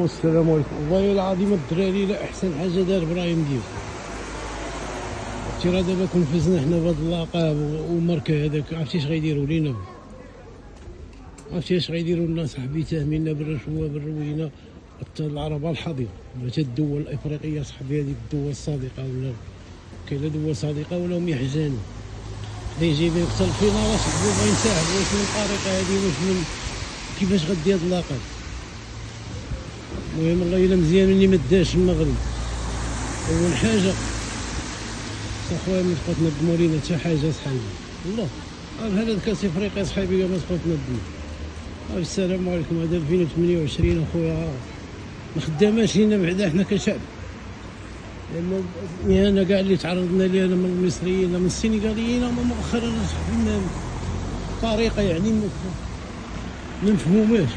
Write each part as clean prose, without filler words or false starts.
والسلام عليكم. والله العظيم الدراري لا احسن حاجه دار ابراهيم دياب. عرفتي راه دابا كون فزنا حنا بهاد اللقب والماركه هذاك، عرفتي اش غيديروا لينا؟ عرفتي اش غيديروا لنا صاحبي؟ تهمينا بالرشوه بالروينه حتى العربه الحاضره، حتى الدول الافريقيه صاحبي، هذيك الدول الصادقه ولا كاينه دول صادقه ولا هم يحزنوا؟ بدا يجي يقتل فينا راه صاحبي بغا ينسحب. واش من الطريقه هذه؟ واش من كيفاش غدي هاد اللقب؟ المهم والله الا مزيان اللي ما داش المغرب. اول حاجه اخويا ما تبقاو تنظموا لينا حتى حاجه صحيبي، والله بحال هاد كاس افريقيا صحيبي ما تبقاو تنظموا. السلام عليكم. هذا 2028 اخويا ما خداماش لينا بعدا حنا كشعب، لان انا كاع اللي تعرضنا ليه انا من المصريين من السنغاليين هما مؤخرا صاحبي طريقه يعني ما نفهموهاش.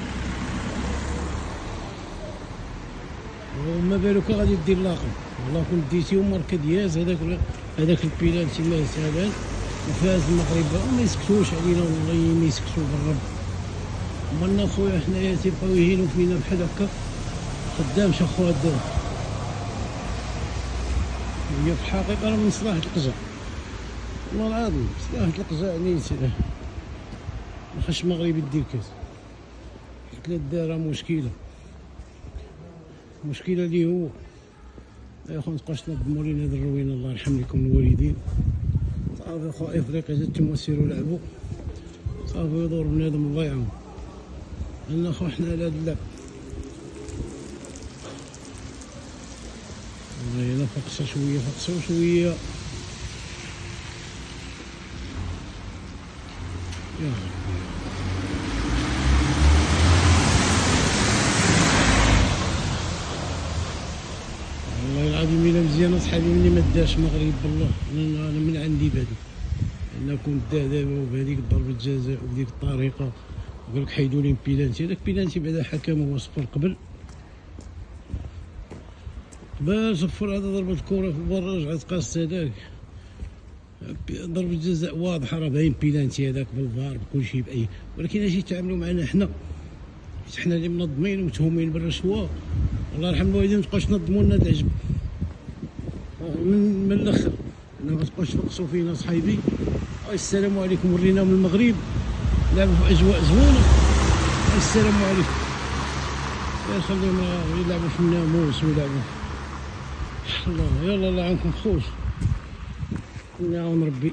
وما بالك غادي دير لاقب؟ والله كون ديتيهم ماركه دياز هذاك البيلانتي ما يسالان وفاز المغرب ما يسكتوش علينا، والله ما يسكتوا بالرب. مالنا خويا حنايا تيبقاو يهينوا فينا بحال هكا، خدامش اخويا الدار. هي في الحقيقه راه من مصلحه القجع، والله العظيم مصلحه القجع نيت ما خاصش المغرب يدير كاس. حيت لا دار مشكله اللي هو يا اخو متبقاوش تنظموا لينا هاد الروينه، الله يرحم لكم الوالدين. صافي اخو افريقيا جاتكم سيروا لعبوا صافي، يدور بنادم الله يعاون. لان اخو حنا على هاد اللعب والله الا فقصه شويه يا ربي. والله العظيم الا مزيان اصحابي ملي ما داش المغرب بالله انا من عندي بادي، لان كون دا دابا وبهذيك ضربه جزاء وبديك الطريقه وقال لك حيدوا لي بيلانتي. هذاك بيلانتي بعدا حكم هو صفر قبل صفر. هذا ضربه الكره في البر رجعت قاصت. هذاك ضربه جزاء واضحه راه باين بيلانتي هذاك بالفار بكل شيء باي، ولكن اجي يتعاملوا معنا حنا اللي منظمين ومتهمين بالرشوه. الله يرحم الوالدين ما تبقاوش تنظموا لنا العجب من الاخر، ما تبقاوش تنقصوا فينا صحيبي. السلام عليكم. وريناهم المغرب لعبوا في اجواء زوينه. السلام عليكم. خليهم يلعبوا في الناموس ويلعبوا الله. يلا الله يعاونكم خوش، يعاون ربي.